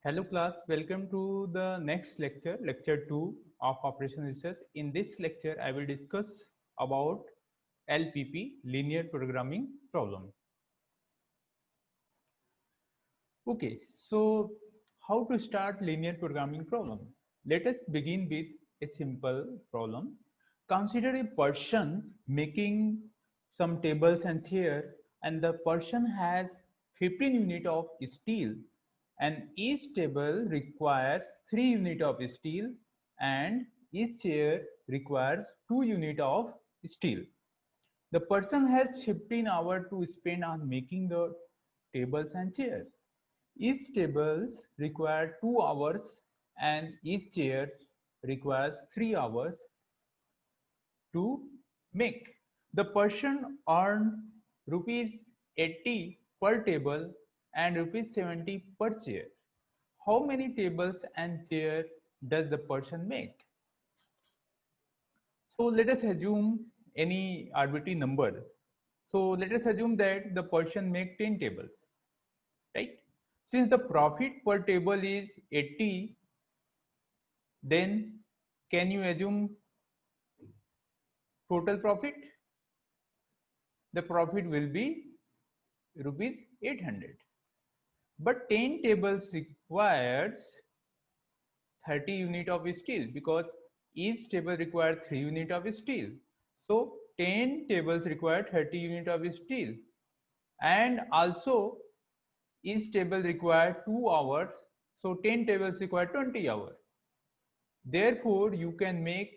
Hello class, welcome to the next lecture, lecture 2 of Operation Research. In this lecture, I will discuss about LPP, linear programming problem. Okay, so how to start linear programming problem? Let us begin with a simple problem. Consider a person making some tables and chair, and the person has 15 unit of steel, and each table requires 3 unit of steel, and each chair requires 2 unit of steel. The person has 15 hours to spend on making the tables and chairs. Each tables require 2 hours and each chairs requires 3 hours to make. The person earned rupees 80 per table and rupees 70 per chair. How many tables and chair does the person make? So let us assume any arbitrary number. So let us assume that the person make 10 tables, right? Since the profit per table is 80, then can you assume total profit? The profit will be rupees 800. But 10 tables requires 30 unit of steel because each table requires 3 unit of steel. So 10 tables require 30 unit of steel, and also each table require 2 hours, so 10 tables require 20 hours. Therefore you can make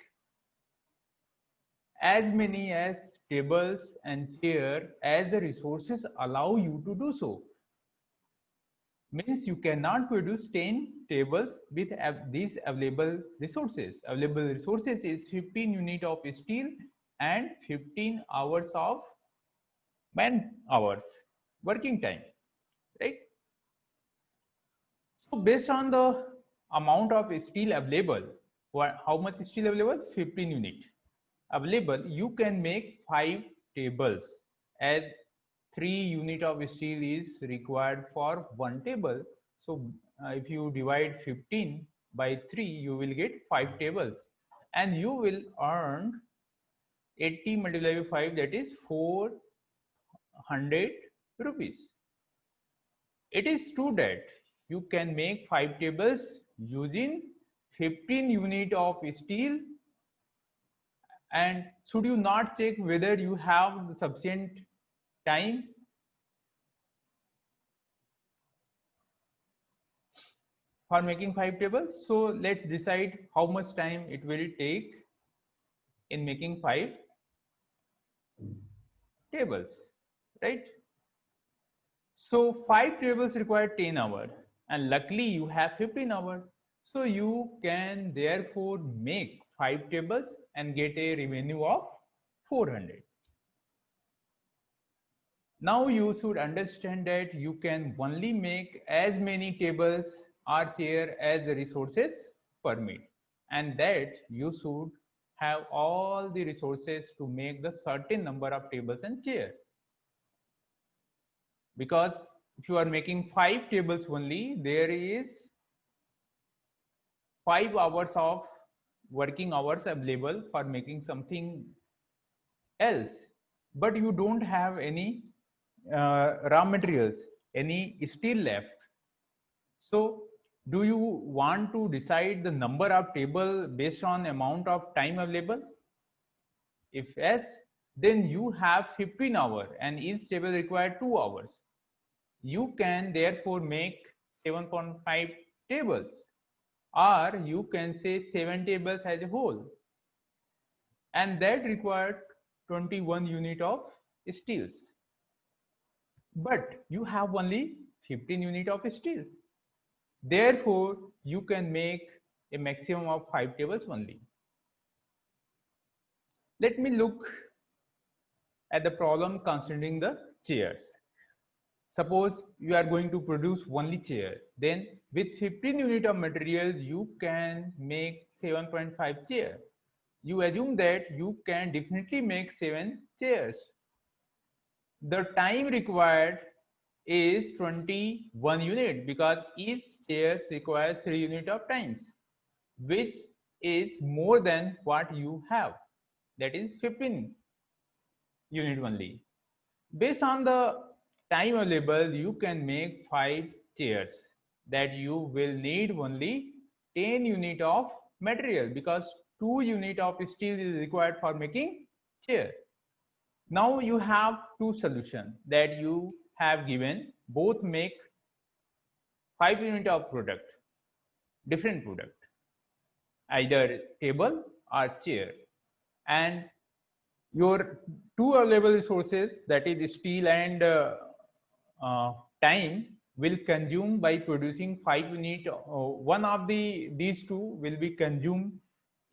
as many as tables and chair as the resources allow you to do so. Means you cannot produce 10 tables with these available resources. Available resources is 15 unit of steel and 15 hours of man hours working time, right? So based on the amount of steel available, how much steel available? 15 unit available, you can make 5 tables, as 3 unit of steel is required for one table. So if you divide 15 by 3, you will get 5 tables, and you will earn 80 multiplied by 5, that is 400 rupees. It is true that you can make 5 tables using 15 unit of steel, and should you not check whether you have the sufficient time? For making 5 tables? So let's decide how much time it will take in making 5 tables, right? So 5 tables require 10 hours, and luckily you have 15 hours. So you can therefore make 5 tables and get a revenue of 400. Now you should understand that you can only make as many tables or chair as the resources permit, and that you should have all the resources to make the certain number of tables and chair. Because if you are making 5 tables only, there is 5 hours of working hours available for making something else, but you don't have any raw materials, any steel left. So do you want to decide the number of table based on amount of time available? If yes, then you have 15 hours and each table require 2 hours. You can therefore make 7.5 tables, or you can say 7 tables as a whole, and that required 21 unit of steels. But you have only 15 unit of steel. Therefore, you can make a maximum of 5 tables only. Let me look at the problem concerning the chairs. Suppose you are going to produce only chair, then with 15 unit of materials, you can make 7.5 chair. You assume that you can definitely make 7 chairs. The time required is 21 unit because each chair requires 3 unit of times, which is more than what you have, that is 15 unit only. Based on the time available, you can make 5 chairs that you will need only 10 unit of material because 2 unit of steel is required for making chair. Now you have two solutions that you have given, both make 5 unit of product, different product, either table or chair, and your two available resources, that is steel and uh, time, will consume by producing 5 unit. One of these two will be consumed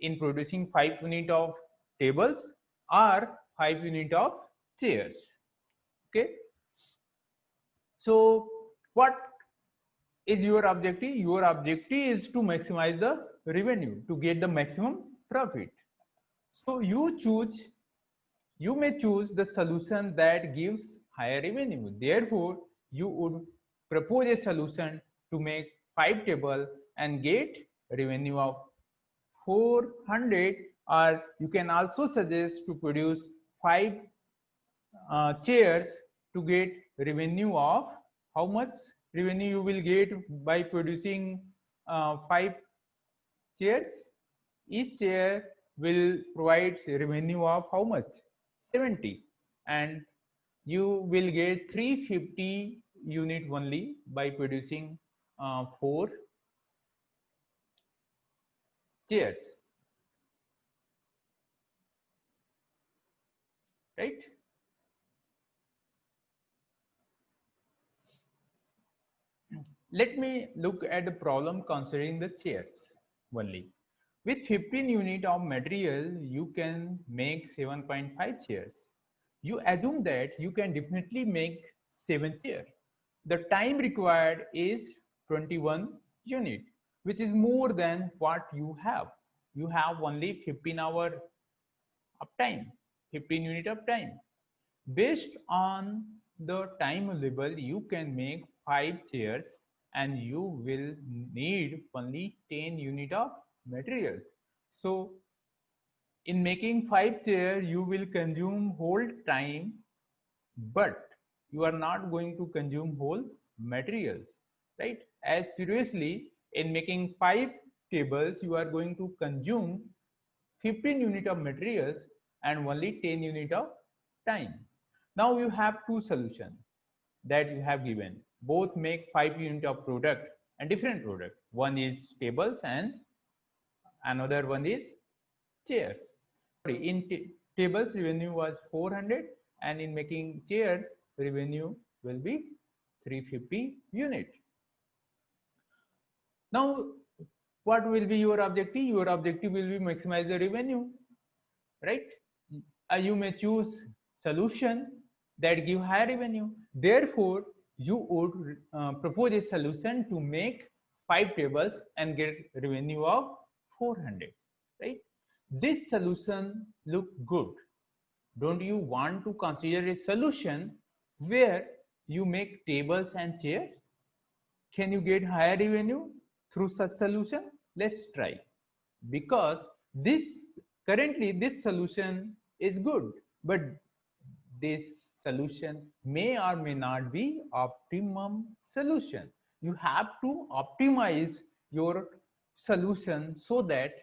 in producing 5 unit of tables or 5 unit of chairs. Okay, so what is your objective? Your objective is to maximize the revenue, to get the maximum profit. So you may choose the solution that gives higher revenue. Therefore, you would propose a solution to make 5 table and get revenue of 400, or you can also suggest to produce 5 chairs to get revenue of how much revenue you will get by producing 5 chairs. Each chair will provide revenue of how much? 70, and you will get 350 unit only by producing 4 chairs, right? Let me look at the problem considering the chairs only. With 15 unit of material, you can make 7.5 chairs. You assume that you can definitely make 7 chairs. The time required is 21 unit, which is more than what you have. You have only 15 hour of time, 15 unit of time. Based on the time available, you can make 5 chairs and you will need only 10 unit of materials. So in making 5 chairs, you will consume whole time, but you are not going to consume whole materials, right? As previously, in making 5 tables, you are going to consume 15 unit of materials and only 10 unit of time. Now you have two solutions that you have given. Both make 5 unit of product and different product. One is tables and another one is chairs. In tables revenue was 400, and in making chairs revenue will be 350 unit. Now what will be your objective? Your objective will be maximize the revenue, right? You may choose solution that give higher revenue. Therefore, you would propose a solution to make 5 tables and get revenue of 400, right? This solution look good. Don't you want to consider a solution where you make tables and chairs? Can you get higher revenue through such solution? Let's try. Because this currently this solution is good, but this solution may or may not be optimum solution. You have to optimize your solution so that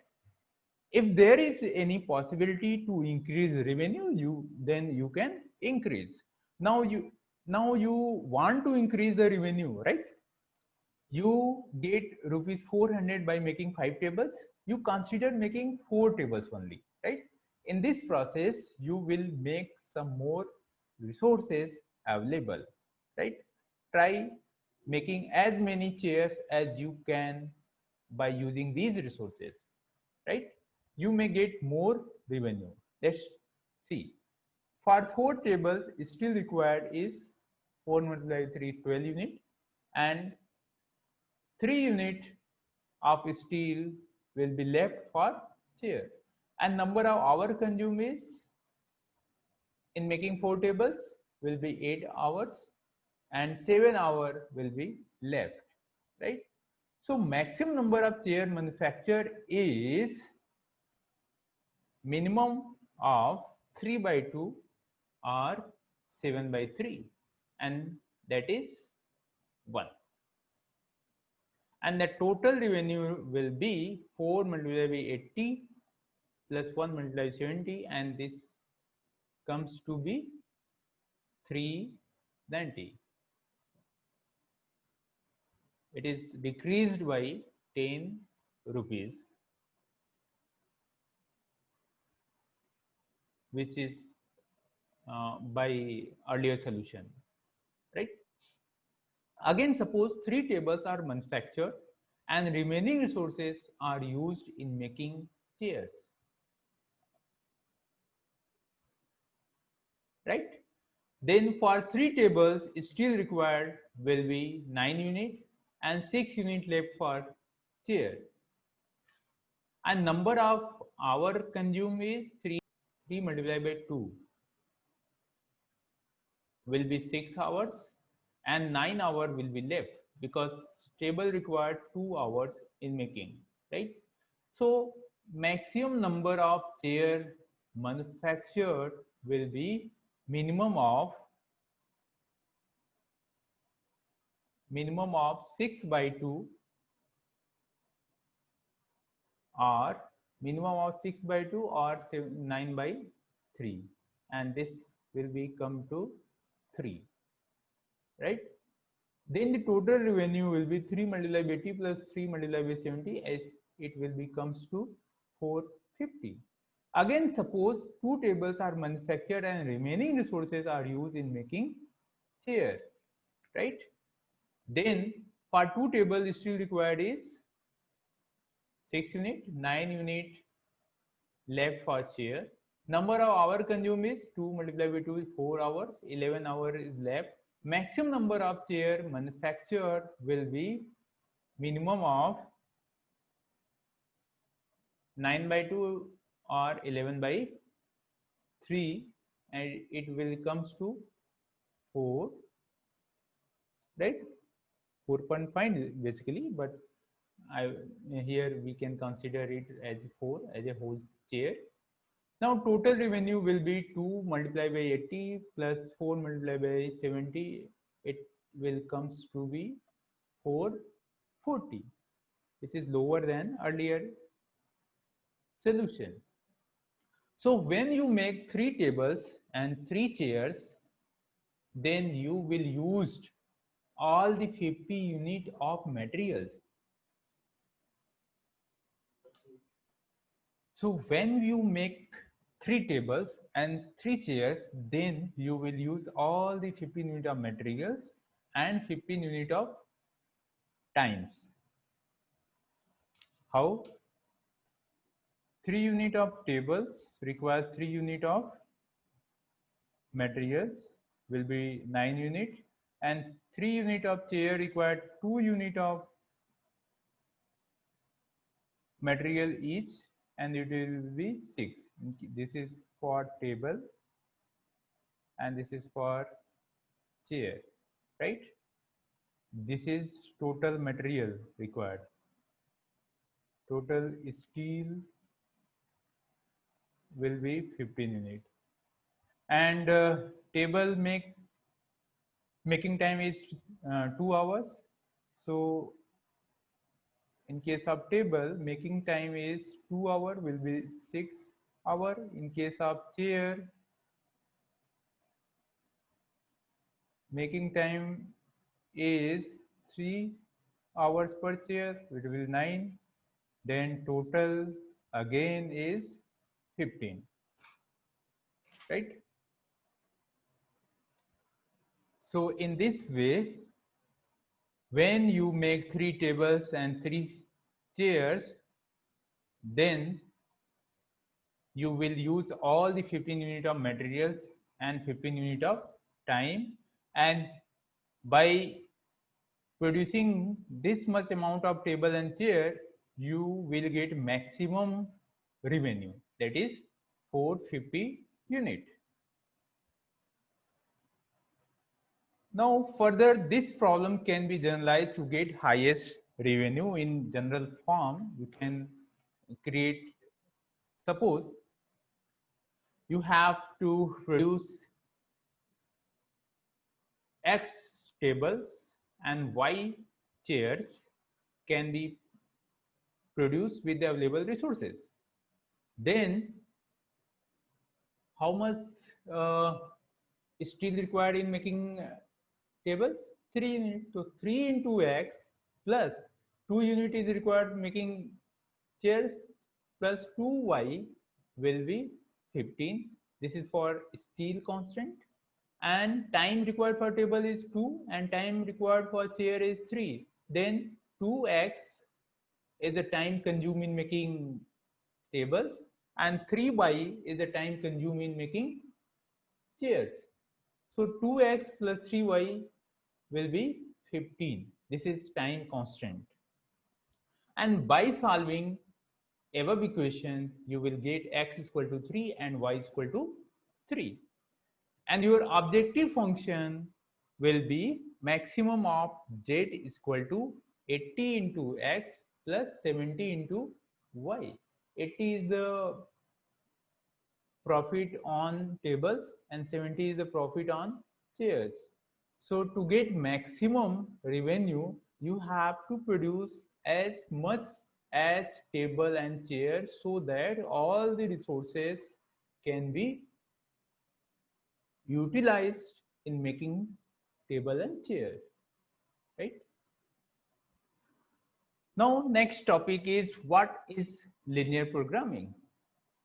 if there is any possibility to increase revenue, then you can increase. Now you want to increase the revenue, right? You get rupees 400 by making 5 tables. You consider making 4 tables only, right? In this process you will make some more resources available, right? Try making as many chairs as you can by using these resources, right? You may get more revenue. Let's see. For 4 tables, still required is 4 multiplied 3, 12 unit, and 3 unit of steel will be left for chair, and number of hour consumed is in making 4 tables will be 8 hours, and 7 hours will be left, right? So maximum number of chair manufactured is minimum of 3 by 2 or 7 by 3, and that is 1. And the total revenue will be 4 multiplied by 80 plus 1 multiplied by 70, and this comes to be 390. It is decreased by 10 rupees, which is by earlier solution, right? Again, suppose 3 tables are manufactured and remaining resources are used in making chairs, right? Then for 3 tables still required will be 9 units and 6 units left for chairs. And number of hour consumed is 3 multiplied by 2 will be 6 hours, and 9 hours will be left because table required 2 hours in making, right? So maximum number of chair manufactured will be minimum of 6 by 2 or minimum of 6 by 2 or 9 by 3, and this will be come to 3, right? Then the total revenue will be 3 multiplied by 80 plus 3 multiplied by 70, as it will becomes to 450. Again, suppose 2 tables are manufactured and remaining resources are used in making chair, right? Then for 2 tables still required is 6 unit, 9 unit left for chair. Number of hour consumed is 2 multiplied by 2 is 4 hours, 11 hours is left. Maximum number of chair manufactured will be minimum of 9 by 2 or 11 by 3, and it will comes to 4, right? 4.5 basically, but here we can consider it as 4 as a whole chair. Now total revenue will be 2 multiplied by 80 plus 4 multiplied by 70. It will comes to be 440. This is lower than earlier solution. So when you make 3 tables and 3 chairs, then you will use all the 50 unit of materials. So when you make 3 tables and 3 chairs, then you will use all the 15 unit of materials and 15 unit of times. How? 3 unit of tables require 3 unit of materials will be 9 unit, and 3 unit of chair require 2 unit of material each, and it will be 6. This is for table and this is for chair, right? This is total material required. Total steel will be 15 unit, and table making time is 2 hours. So in case of table, making time is 2 hours, will be 6 hours. In case of chair, making time is 3 hours per chair, it will be 9. Then total again is 15, right? So in this way, when you make 3 tables and 3 chairs, then you will use all the 15 unit of materials and 15 unit of time, and by producing this much amount of table and chair, you will get maximum revenue, that is 450 unit. Now further, this problem can be generalized to get highest revenue in general form. You can create, suppose you have to produce X tables and Y chairs can be produced with the available resources. Then how much uh, is still required in making tables? 3 units. So 3 into X plus 2 unit is required making chairs plus 2Y will be 15. This is for steel constant. And time required for table is 2 and time required for chair is 3. Then 2x is the time consumed in making tables and 3y is the time consumed in making chairs. So 2x plus 3y will be 15. This is time constant. And by solving above equation, you will get x is equal to 3 and y is equal to 3. And your objective function will be maximum of z is equal to 80 into x plus 70 into y. 80 is the profit on tables and 70 is the profit on chairs. So to get maximum revenue, you have to produce as much as table and chairs so that all the resources can be utilized in making table and chair, right? Now next topic is what is linear programming.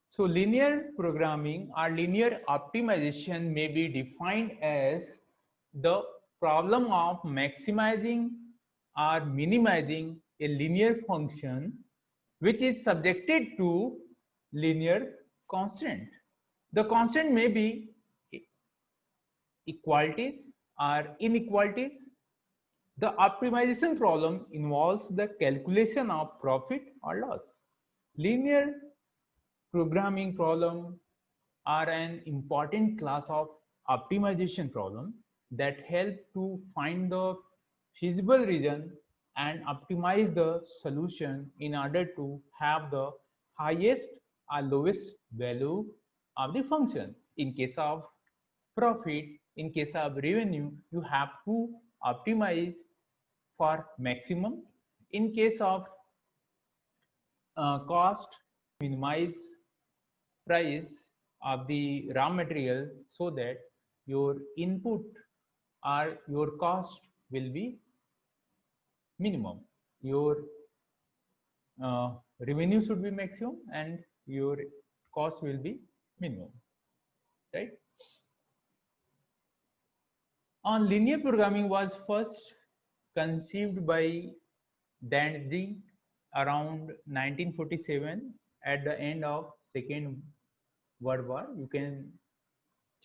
So linear programming or linear optimization may be defined as the problem of maximizing or minimizing a linear function which is subjected to linear constant. The constant may be equalities or inequalities. The optimization problem involves the calculation of profit or loss. Linear programming problem are an important class of optimization problem that help to find the feasible region and optimize the solution in order to have the highest or lowest value of the function. In case of profit, in case of revenue, you have to optimize for maximum. In case of cost, minimize price of the raw material so that your input or your cost will be minimum. Your revenue should be maximum and your cost will be minimum, right? On linear programming was first conceived by Dantzig around 1947 at the end of Second World War. You can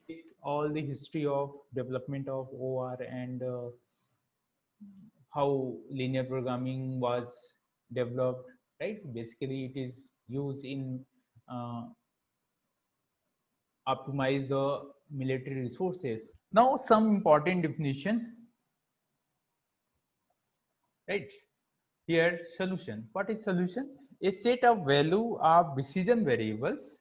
check all the history of development of OR and how linear programming was developed, right? Basically, it is used in optimize the military resources. Now, some important definition, right? Here, solution. What is solution? A set of value of decision variables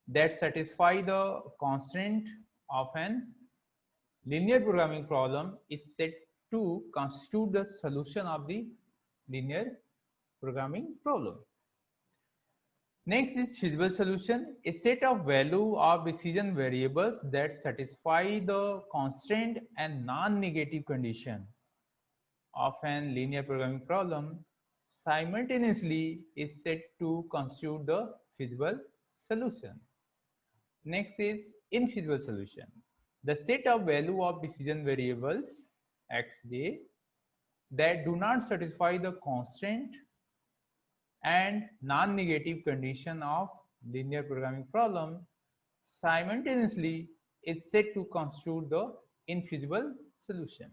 that satisfy the constraint of an linear programming problem is said to constitute the solution of the linear programming problem. Next is feasible solution, a set of value of decision variables that satisfy the constraint and non-negative condition of an linear programming problem simultaneously is said to constitute the feasible solution. Next is infeasible solution. The set of value of decision variables xj that do not satisfy the constraint and non-negative condition of linear programming problem simultaneously is said to constitute the infeasible solution.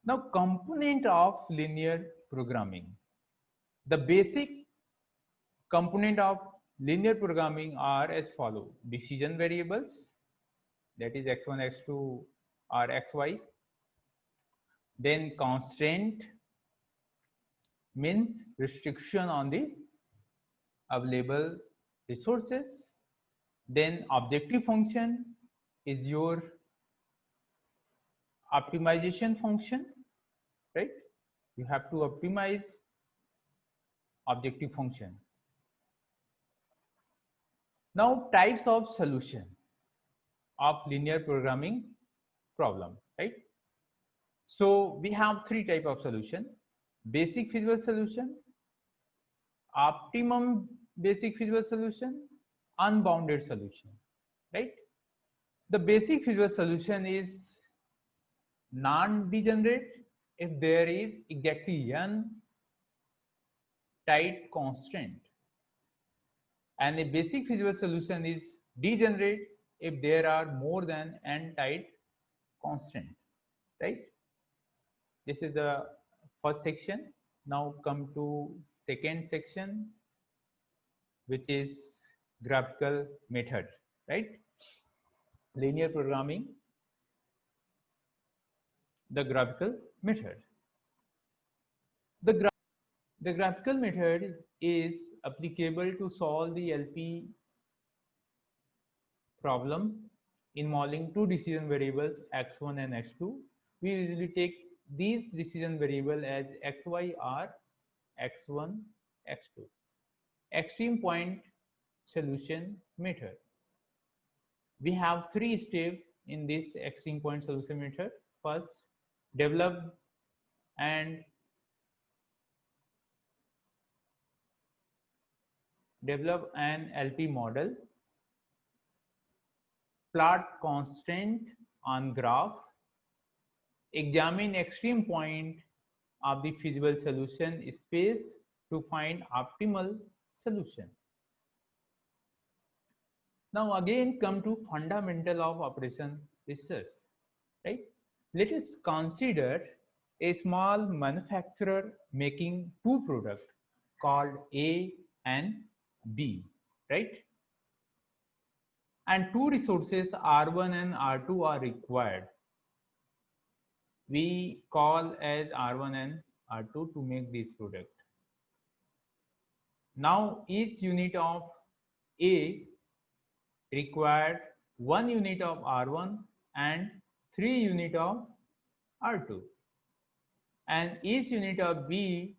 Now, component of linear programming. The basic component of linear programming are as follow: decision variables, that is x1, x2, or xy. Then constraint means restriction on the available resources. Then objective function is your optimization function, right? You have to optimize objective function. Now types of solution of linear programming problem, right? So we have three type of solution: basic feasible solution, optimum basic feasible solution, unbounded solution, right? The basic feasible solution is non-degenerate if there is exactly n tight constraint, and a basic feasible solution is degenerate if there are more than n tight constraint, right? This is the first section. Now come to second section, which is graphical method, right? Linear programming, the graphical method. The graphical method is applicable to solve the LP problem involving two decision variables x1 and x2. We usually take these decision variables as xy or x1, x2. Extreme point solution method. We have three steps in this extreme point solution method. First, develop and develop an LP model, plot constraint on graph, examine extreme point of the feasible solution space to find optimal solution. Now again come to fundamental of operation research, right? Let us consider a small manufacturer making two products called A and B, right? And two resources R1 and R2 are required. We call as R1 and R2 to make this product. Now each unit of A required 1 unit of R1 and 3 unit of R2, and each unit of B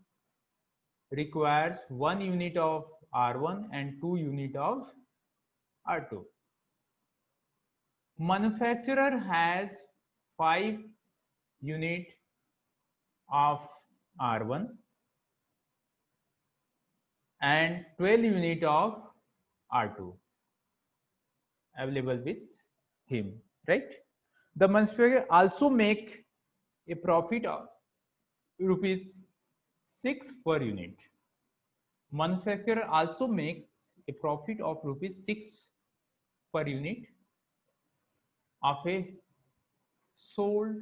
requires 1 unit of R1 and 2 unit of R2. Manufacturer has 5 unit of R1 and 12 unit of R2 available with him, right? The manufacturer also make a profit of rupees 6 per unit. Manufacturer also makes a profit of rupees 6 per unit of a sold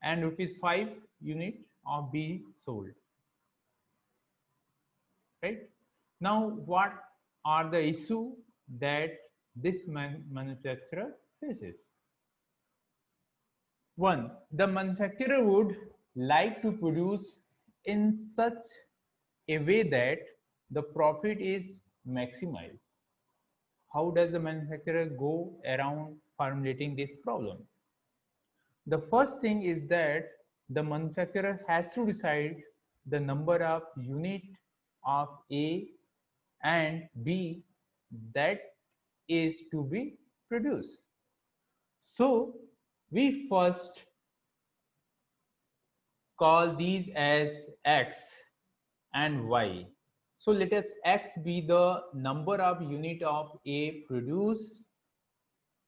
and rupees 5 unit of B sold, right? Now what are the issue that this manufacturer faces? One, the manufacturer would like to produce in such a way that the profit is maximized. How does the manufacturer go around formulating this problem? The first thing is that the manufacturer has to decide the number of unit of A and B that is to be produced. So we first call these as X and Y. So let us X be the number of unit of A produced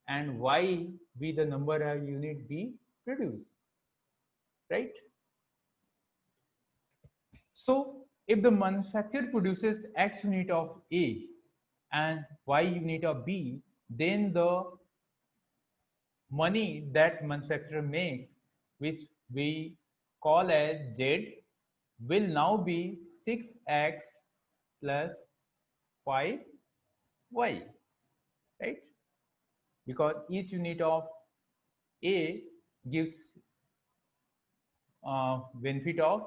and Y be the number of unit B produced, right? So if the manufacturer produces X unit of A and Y unit of B, then the money that manufacturer make, which we call as Z, will now be 6x plus 5y, right? because each unit of A gives benefit of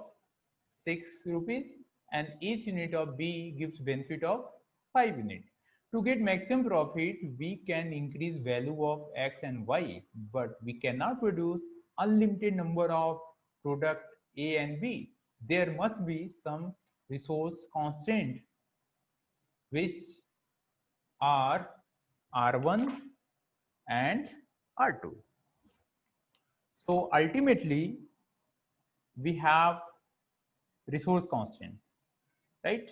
6 rupees and each unit of B gives benefit of 5 units. To get maximum profit, we can increase value of X and Y, but we cannot produce unlimited number of product A and B. There must be some resource constraint which are R1 and R2. So ultimately, we have resource constraint, right?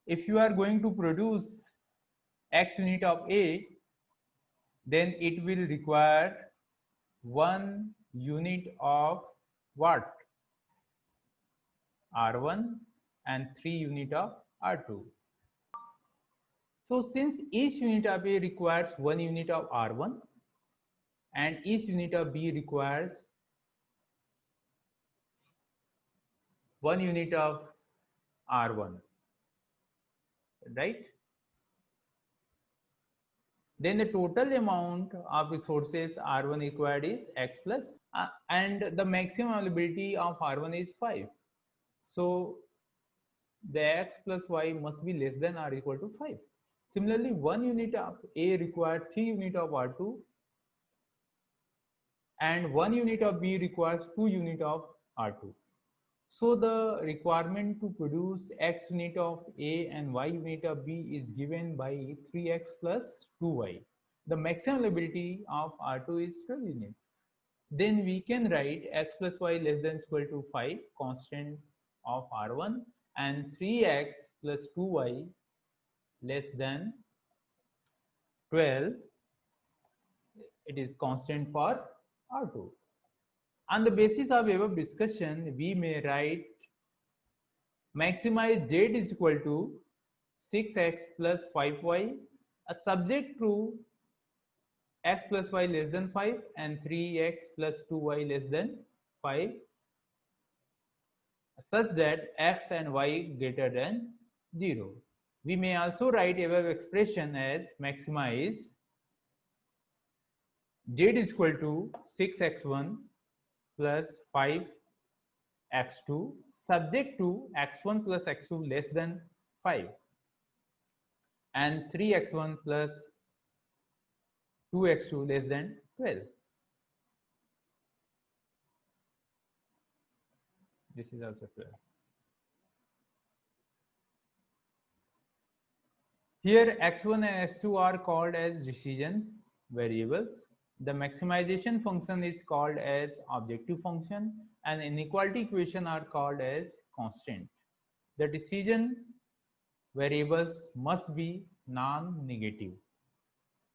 If you are going to produce X unit of A, then it will require 1 unit of what? R1 and 3 unit of R2. So since each unit of A requires 1 unit of R1 and each unit of B requires 1 unit of R1, right? Then the total amount of resources R1 required is X plus, and the maximum availability of R1 is 5. So the X plus Y must be less than or equal to 5. Similarly, 1 unit of A requires 3 unit of R2 and 1 unit of B requires 2 unit of R2. So the requirement to produce X unit of A and Y unit of B is given by 3X plus 2Y. The maximum availability of R2 is 12 units. Then we can write X plus Y less than equal to 5, constant of R1, and 3X plus 2Y less than 12, it is constant for R2. On the basis of above discussion, we may write maximize Z is equal to 6X plus 5Y, subject to X plus Y less than 5 and 3X plus 2Y less than 5, such that X and Y greater than 0. We may also write above expression as maximize Z is equal to 6x1 plus 5x2 subject to x1 plus x2 less than 5 and 3x1 plus 2x2 less than 12. This is also 12. Here x1 and x2 are called as decision variables. The maximization function is called as objective function and inequality equation are called as constant. The decision variables must be non-negative,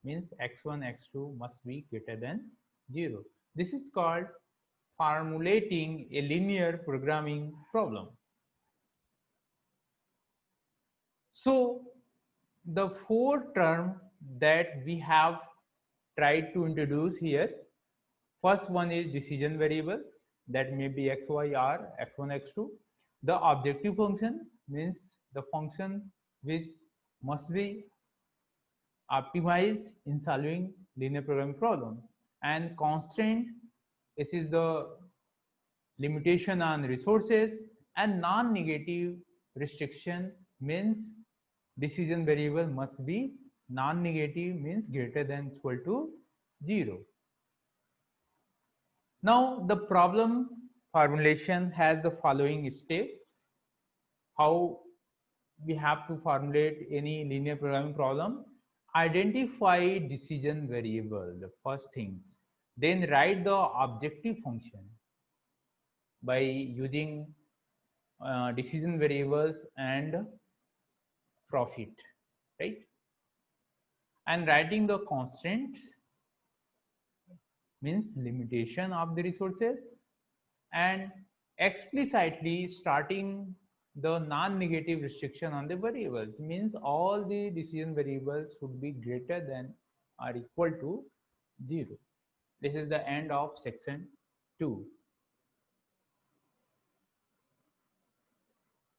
means x1, x2 must be greater than 0. This is called formulating a linear programming problem. So the 4 terms that we have tried to introduce here, first one is decision variables, that may be x, y, r, x1, x2. The objective function means the function which must be optimized in solving linear programming problem, and constraint, this is the limitation on resources, and non-negative restriction means decision variable must be non-negative, means greater than equal to 0. Now the problem formulation has the following steps. How we have to formulate any linear programming problem: identify decision variable, the first things, then write the objective function by using decision variables and profit, right? And writing the constraints, means limitation of the resources, and explicitly starting the non-negative restriction on the variables, means all the decision variables should be greater than or equal to 0. This is the end of section 2.